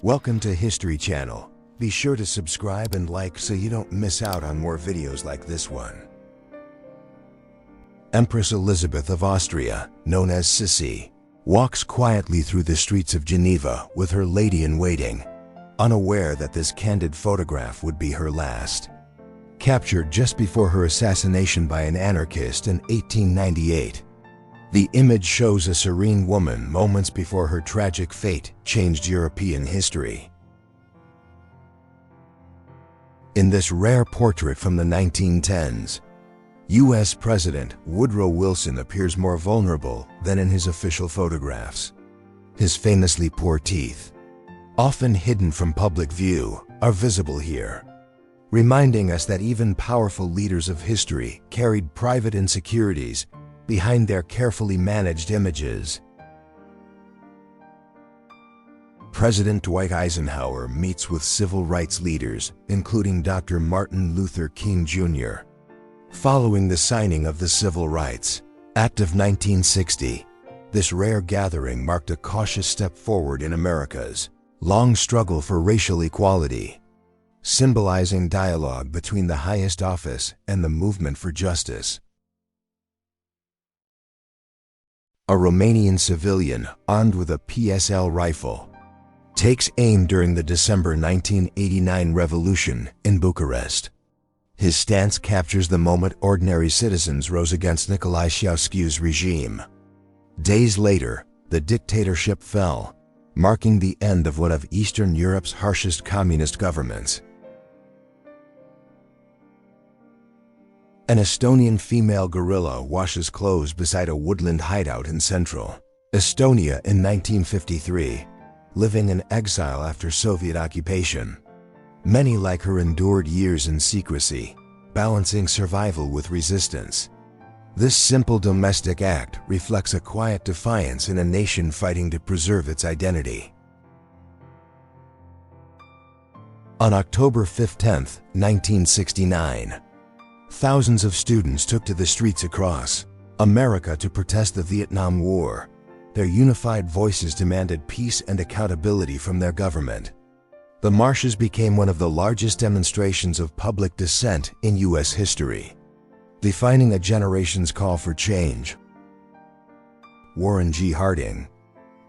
Welcome to History Channel. Be sure to subscribe and like so you don't miss out on more videos like this one. Empress Elisabeth of Austria, known as Sisi, walks quietly through the streets of Geneva with her lady-in-waiting, unaware that this candid photograph would be her last. Captured just before her assassination by an anarchist in 1898, the image shows a serene woman moments before her tragic fate changed European history. In this rare portrait from the 1910s, US President Woodrow Wilson appears more vulnerable than in his official photographs. His famously poor teeth, often hidden from public view, are visible here, reminding us that even powerful leaders of history carried private insecurities behind their carefully managed images. President Dwight Eisenhower meets with civil rights leaders, including Dr. Martin Luther King Jr. Following the signing of the Civil Rights Act of 1960, this rare gathering marked a cautious step forward in America's long struggle for racial equality, symbolizing dialogue between the highest office and the movement for justice. A Romanian civilian armed with a PSL rifle takes aim during the December 1989 revolution in Bucharest. His stance captures the moment ordinary citizens rose against Nicolae Ceausescu's regime. Days later, the dictatorship fell, marking the end of one of Eastern Europe's harshest communist governments. An Estonian female guerrilla washes clothes beside a woodland hideout in central Estonia in 1953, living in exile after Soviet occupation. Many like her endured years in secrecy, balancing survival with resistance. This simple domestic act reflects a quiet defiance in a nation fighting to preserve its identity. On October 15, 1969, thousands of students took to the streets across America to protest the Vietnam War. Their unified voices demanded peace and accountability from their government. The marches became one of the largest demonstrations of public dissent in U.S. history, defining a generation's call for change. Warren G. Harding,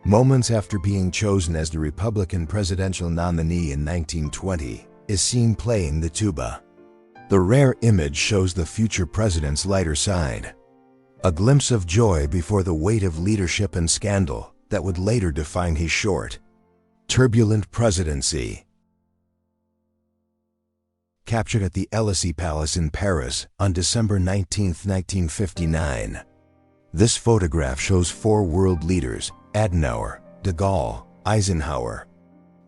moments after being chosen as the Republican presidential nominee in 1920, is seen playing the tuba. The rare image shows the future president's lighter side, a glimpse of joy before the weight of leadership and scandal that would later define his short, turbulent presidency. Captured at the Elysee Palace in Paris on December 19, 1959. This photograph shows four world leaders, Adenauer, de Gaulle, Eisenhower,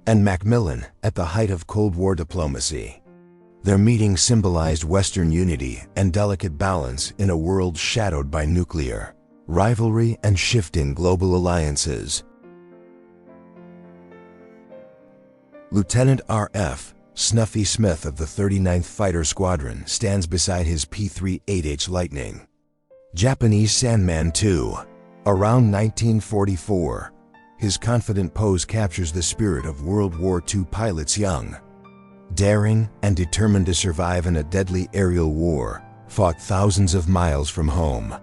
and Macmillan, at the height of Cold War diplomacy. Their meeting symbolized Western unity and delicate balance in a world shadowed by nuclear rivalry and shifting global alliances. Lieutenant R.F. Snuffy Smith of the 39th Fighter Squadron stands beside his P-38H Lightning. Japanese Sandman II. Around 1944, his confident pose captures the spirit of World War II pilots young, daring and determined to survive in a deadly aerial war, fought thousands of miles from home.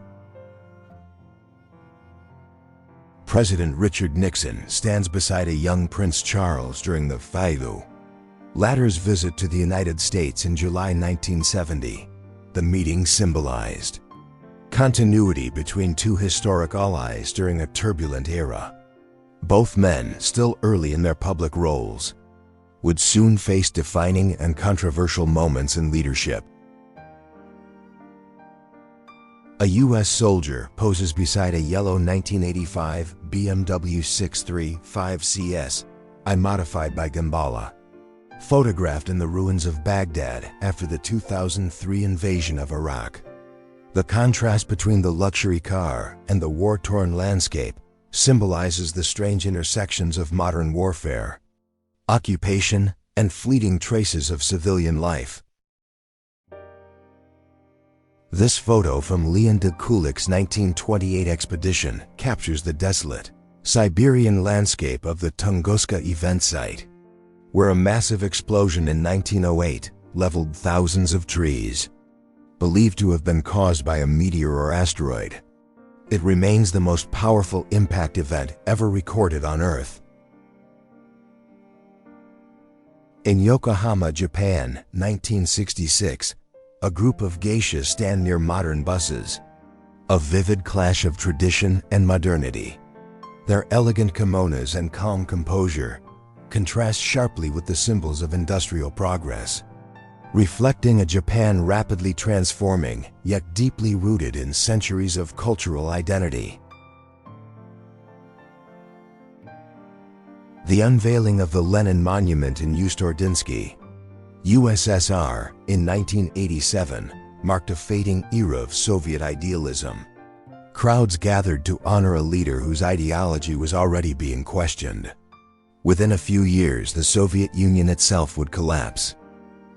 President Richard Nixon stands beside a young Prince Charles during the Faidu latter's visit to the United States in July 1970. The meeting symbolized continuity between two historic allies during a turbulent era. Both men, still early in their public roles, would soon face defining and controversial moments in leadership. A U.S. soldier poses beside a yellow 1985 BMW 635 CS, modified by Gaulle, photographed in the ruins of Baghdad after the 2003 invasion of Iraq. The contrast between the luxury car and the war-torn landscape symbolizes the strange intersections of modern warfare, occupation, and fleeting traces of civilian life. This photo from Leon de Kulik's 1928 expedition captures the desolate Siberian landscape of the Tunguska event site. where a massive explosion in 1908 leveled thousands of trees. Believed to have been caused by a meteor or asteroid, it remains the most powerful impact event ever recorded on Earth. In Yokohama, Japan, 1966, a group of geishas stand near modern buses, a vivid clash of tradition and modernity. Their elegant kimonos and calm composure contrast sharply with the symbols of industrial progress, reflecting a Japan rapidly transforming, yet deeply rooted in centuries of cultural identity. The unveiling of the Lenin Monument in Ust-Ordinsky, USSR, in 1987 marked a fading era of Soviet idealism. Crowds gathered to honor a leader whose ideology was already being questioned. Within a few years, the Soviet Union itself would collapse,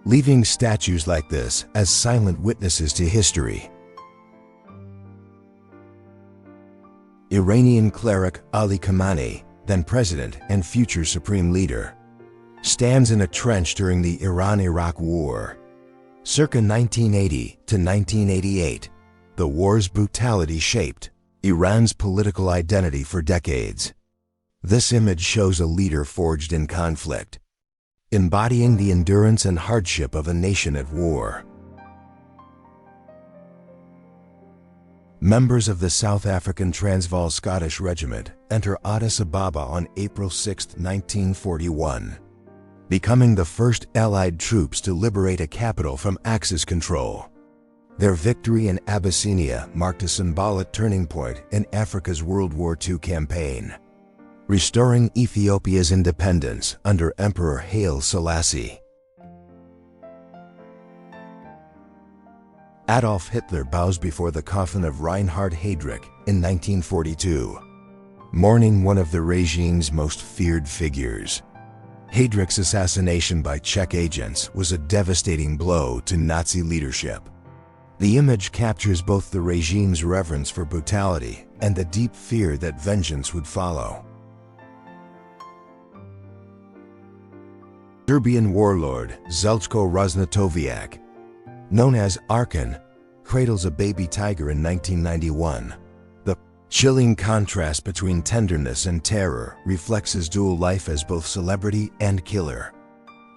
leaving statues like this as silent witnesses to history. Iranian cleric Ali Khamenei, then president and future supreme leader, stands in a trench during the Iran-Iraq War. Circa 1980 to 1988, the war's brutality shaped Iran's political identity for decades. This image shows a leader forged in conflict, embodying the endurance and hardship of a nation at war. Members of the South African Transvaal Scottish Regiment enter Addis Ababa on April 6, 1941, becoming the first Allied troops to liberate a capital from Axis control. Their victory in Abyssinia marked a symbolic turning point in Africa's World War II campaign, restoring Ethiopia's independence under Emperor Haile Selassie. Adolf Hitler bows before the coffin of Reinhard Heydrich in 1942, mourning one of the regime's most feared figures. Heydrich's assassination by Czech agents was a devastating blow to Nazi leadership. The image captures both the regime's reverence for brutality and the deep fear that vengeance would follow. Serbian warlord Željko Ražnatović, known as Arkan, cradles a baby tiger in 1991. The chilling contrast between tenderness and terror reflects his dual life as both celebrity and killer.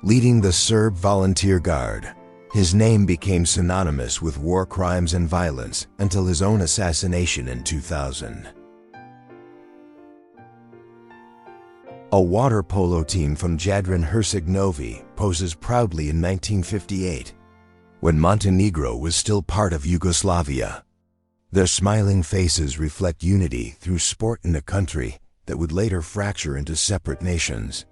Leading the Serb Volunteer Guard, his name became synonymous with war crimes and violence until his own assassination in 2000. A water polo team from Jadran Herceg-Novi poses proudly in 1958, when Montenegro was still part of Yugoslavia. Their smiling faces reflect unity through sport in a country that would later fracture into separate nations.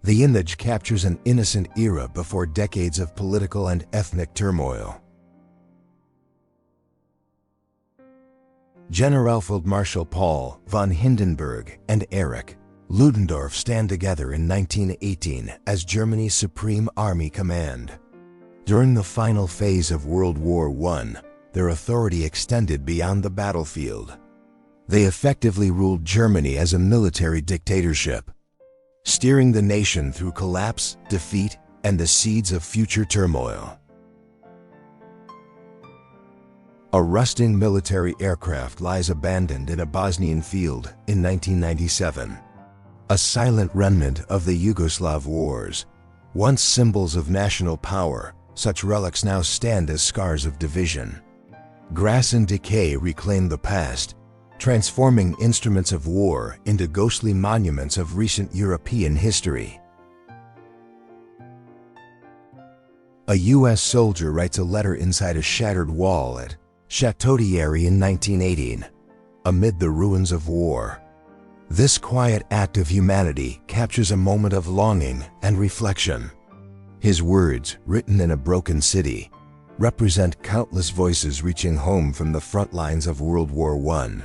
The image captures an innocent era before decades of political and ethnic turmoil. Generalfeldmarschall Paul von Hindenburg and Erich Ludendorff stand together in 1918 as Germany's Supreme Army Command. During the final phase of World War I, their authority extended beyond the battlefield. They effectively ruled Germany as a military dictatorship, steering the nation through collapse, defeat, and the seeds of future turmoil. A rusting military aircraft lies abandoned in a Bosnian field in 1997. A silent remnant of the Yugoslav wars. Once symbols of national power, such relics now stand as scars of division. Grass and decay reclaim the past, transforming instruments of war into ghostly monuments of recent European history. A U.S. soldier writes a letter inside a shattered wall at Chateau Thierry in 1918, amid the ruins of war. This quiet act of humanity captures a moment of longing and reflection. His words, written in a broken city, represent countless voices reaching home from the front lines of World War I.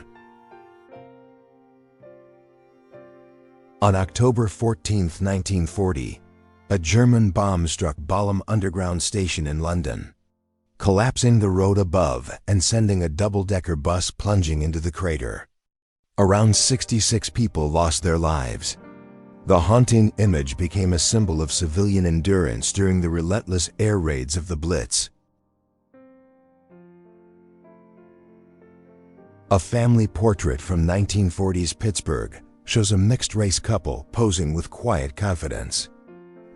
On October 14, 1940, a German bomb struck Balham Underground Station in London, collapsing the road above and sending a double-decker bus plunging into the crater. Around 66 people lost their lives. The haunting image became a symbol of civilian endurance during the relentless air raids of the Blitz. A family portrait from 1940s Pittsburgh shows a mixed-race couple posing with quiet confidence.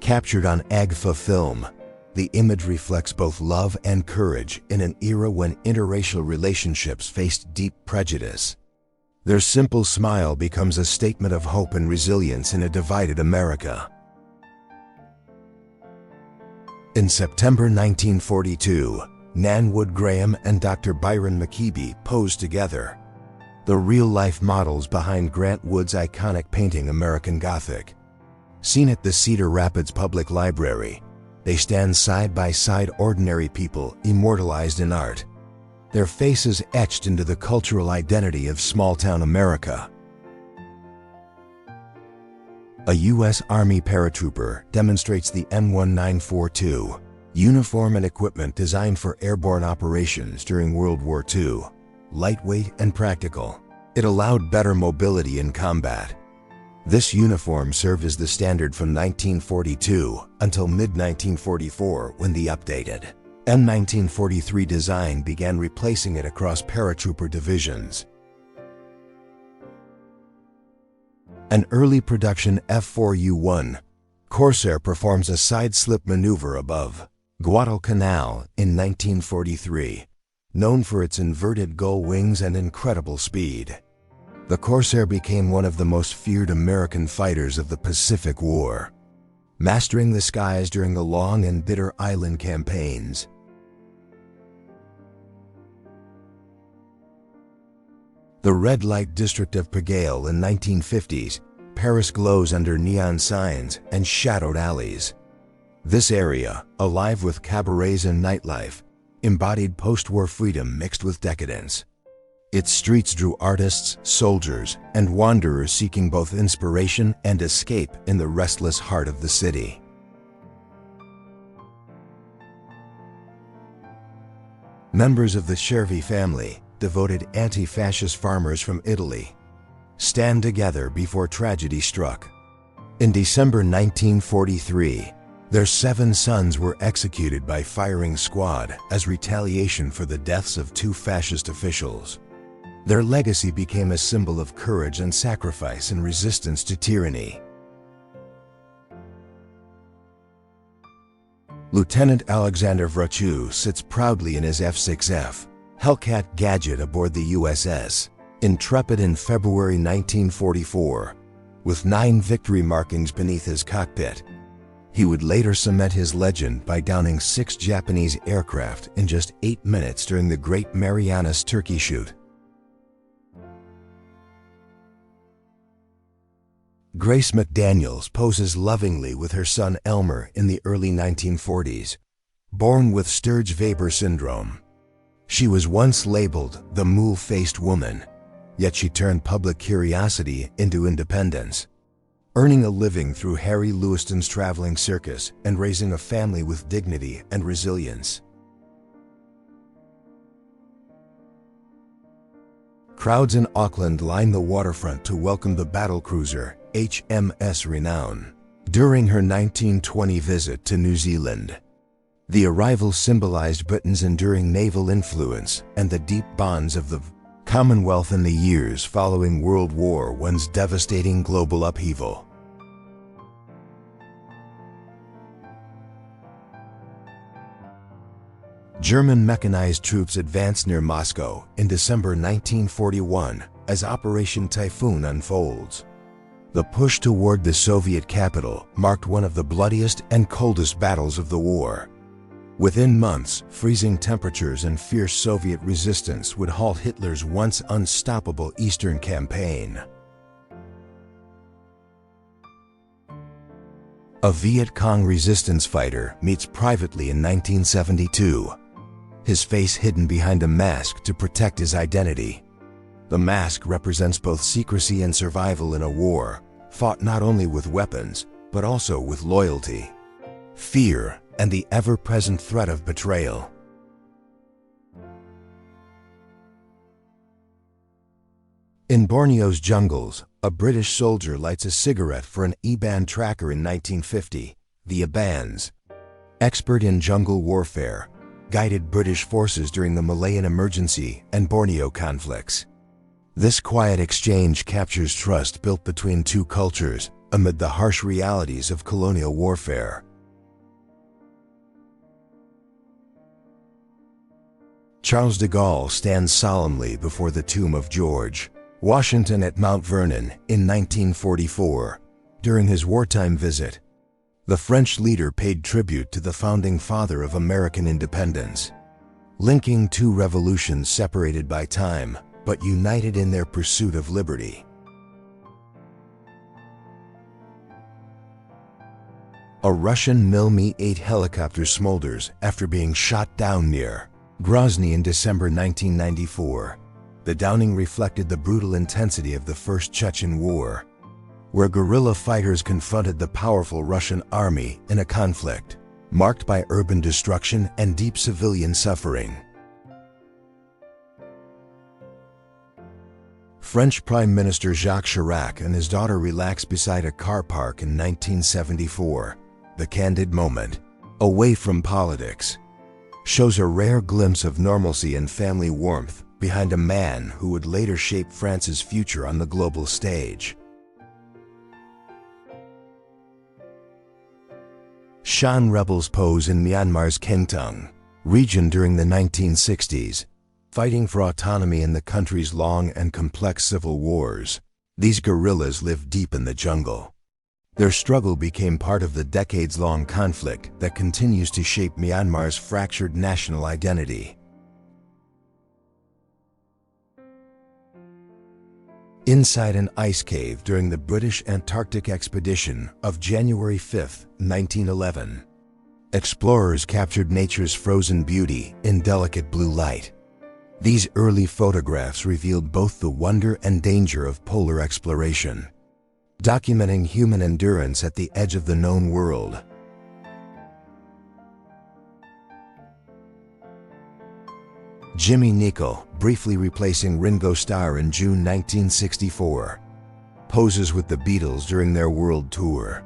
Captured on Agfa film, the image reflects both love and courage in an era when interracial relationships faced deep prejudice. Their simple smile becomes a statement of hope and resilience in a divided America. In September 1942, Nan Wood Graham and Dr. Byron McKeeby posed together, the real-life models behind Grant Wood's iconic painting American Gothic. Seen at the Cedar Rapids Public Library, they stand side by side, ordinary people immortalized in art, their faces etched into the cultural identity of small-town America. A U.S. Army paratrooper demonstrates the M1942, uniform and equipment designed for airborne operations during World War II. Lightweight and practical, it allowed better mobility in combat. This uniform served as the standard from 1942 until mid-1944, when the updated M1943 design began replacing it across paratrooper divisions. An early production F-4U-1 Corsair performs a side-slip maneuver above Guadalcanal in 1943, known for its inverted gull wings and incredible speed. The Corsair became one of the most feared American fighters of the Pacific War, mastering the skies during the long and bitter island campaigns. The red light district of Pigalle in 1950s, Paris glows under neon signs and shadowed alleys. This area, alive with cabarets and nightlife, embodied post-war freedom mixed with decadence. Its streets drew artists, soldiers, and wanderers seeking both inspiration and escape in the restless heart of the city. Members of the Cervi family, devoted anti-fascist farmers from Italy, stand together before tragedy struck. In December 1943, their 7 sons were executed by firing squad as retaliation for the deaths of 2 fascist officials. Their legacy became a symbol of courage and sacrifice in resistance to tyranny. Lieutenant Alexander Vrachu sits proudly in his F-6F Hellcat Gadget aboard the USS Intrepid in February 1944, with 9 victory markings beneath his cockpit. He would later cement his legend by downing 6 Japanese aircraft in just 8 minutes during the Great Marianas Turkey Shoot. Grace McDaniels poses lovingly with her son Elmer in the early 1940s, born with Sturge-Weber syndrome. She was once labeled the mule-faced woman, yet she turned public curiosity into independence, earning a living through Harry Lewiston's traveling circus and raising a family with dignity and resilience. Crowds in Auckland line the waterfront to welcome the battlecruiser HMS Renown during her 1920 visit to New Zealand. The arrival symbolized Britain's enduring naval influence and the deep bonds of the Commonwealth in the years following World War I's devastating global upheaval. German mechanized troops advanced near Moscow in December 1941 as Operation Typhoon unfolds. The push toward the Soviet capital marked one of the bloodiest and coldest battles of the war. Within months, freezing temperatures and fierce Soviet resistance would halt Hitler's once unstoppable Eastern campaign. A Viet Cong resistance fighter meets privately in 1972, his face hidden behind a mask to protect his identity. The mask represents both secrecy and survival in a war fought not only with weapons, but also with loyalty, fear, and the ever-present threat of betrayal. In Borneo's jungles, A British soldier lights a cigarette for an E-band tracker in 1950. The Abans, expert in jungle warfare, guided British forces during the Malayan Emergency and Borneo conflicts. This quiet exchange captures trust built between two cultures amid the harsh realities of colonial warfare. Charles de Gaulle stands solemnly before the tomb of George Washington at Mount Vernon in 1944. During his wartime visit, the French leader paid tribute to the founding father of American independence, linking two revolutions separated by time but united in their pursuit of liberty. A Russian Mi-8 helicopter smolders after being shot down near Grozny in December 1994. The downing reflected the brutal intensity of the First Chechen War, where guerrilla fighters confronted the powerful Russian army in a conflict marked by urban destruction and deep civilian suffering. French Prime Minister Jacques Chirac and his daughter relax beside a car park in 1974. The candid moment, away from politics, shows a rare glimpse of normalcy and family warmth behind a man who would later shape France's future on the global stage. Shan rebels pose in Myanmar's Kengtung region during the 1960s, fighting for autonomy in the country's long and complex civil wars. These guerrillas lived deep in the jungle. Their struggle became part of the decades-long conflict that continues to shape Myanmar's fractured national identity. Inside an ice cave during the British Antarctic expedition of January 5, 1911, explorers captured nature's frozen beauty in delicate blue light. These early photographs revealed both the wonder and danger of polar exploration, documenting human endurance at the edge of the known world. Jimmy Nicol, briefly replacing Ringo Starr in June 1964, poses with the Beatles during their world tour.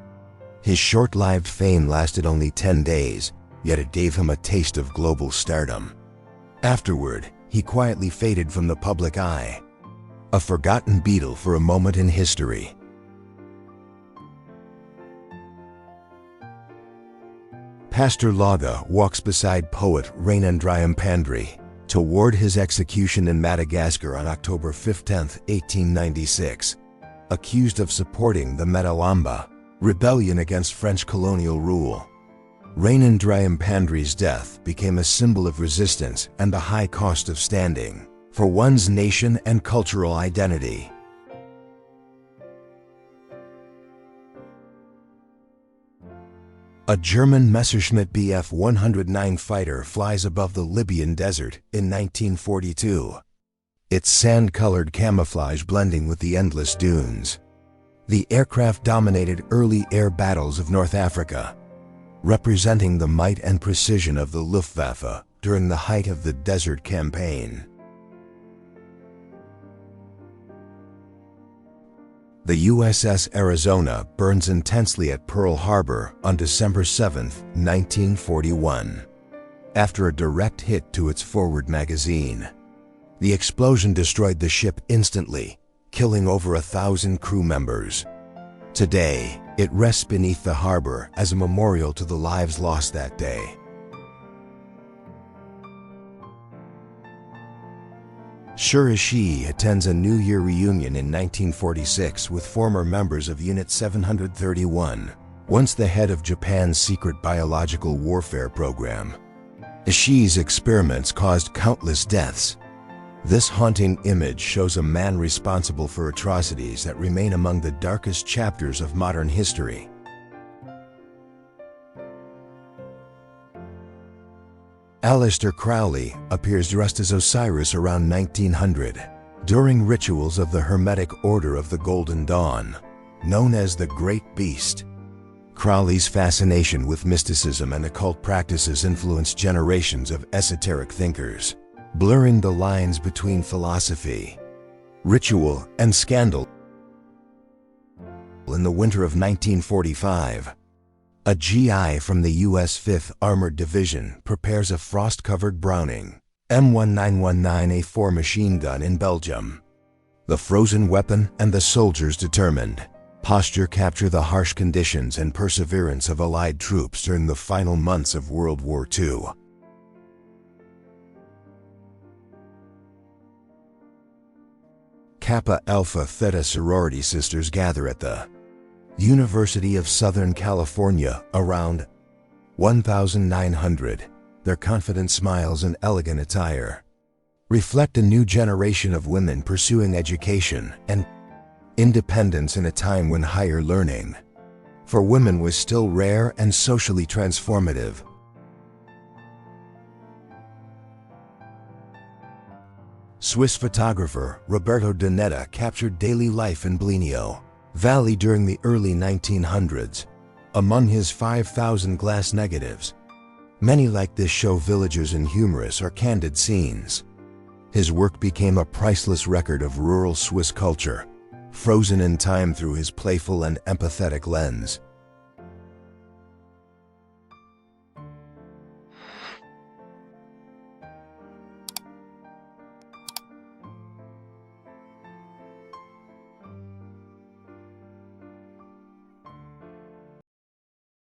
His short-lived fame lasted only 10 days, yet it gave him a taste of global stardom. Afterward, he quietly faded from the public eye, a forgotten Beatle for a moment in history. Pastor Laga walks beside poet Rainandrayam Pandri toward his execution in Madagascar on October 15, 1896, accused of supporting the Metalamba rebellion against French colonial rule. Rainandrayam Pandri's death became a symbol of resistance and the high cost of standing for one's nation and cultural identity. A German Messerschmitt Bf 109 fighter flies above the Libyan desert in 1942, its sand-colored camouflage blending with the endless dunes. The aircraft dominated early air battles of North Africa, representing the might and precision of the Luftwaffe during the height of the Desert Campaign. The USS Arizona burns intensely at Pearl Harbor on December 7, 1941, after a direct hit to its forward magazine. The explosion destroyed the ship instantly, killing over 1,000 crew members. Today, it rests beneath the harbor as a memorial to the lives lost that day. Shurishi attends a New Year reunion in 1946 with former members of Unit 731, once the head of Japan's secret biological warfare program. Ishii's experiments caused countless deaths. This haunting image shows a man responsible for atrocities that remain among the darkest chapters of modern history. Aleister Crowley appears dressed as Osiris around 1900 during rituals of the Hermetic Order of the Golden Dawn, known as the Great Beast. Crowley's fascination with mysticism and occult practices influenced generations of esoteric thinkers, blurring the lines between philosophy, ritual, and scandal. Capsule in the winter of 1945. A GI from the US 5th Armored Division prepares a frost-covered Browning M1919A4 machine gun in Belgium. The frozen weapon and the soldiers' determined posture capture the harsh conditions and perseverance of Allied troops during the final months of World War II. Kappa Alpha Theta sorority sisters gather at the University of Southern California, around 1,900. Their confident smiles and elegant attire reflect a new generation of women pursuing education and independence in a time when higher learning for women was still rare and socially transformative. Swiss photographer Roberto de Netta captured daily life in Blenio Valley during the early 1900s. Among his 5,000 glass negatives, many like this show villagers in humorous or candid scenes. His work became a priceless record of rural Swiss culture, frozen in time through his playful and empathetic lens.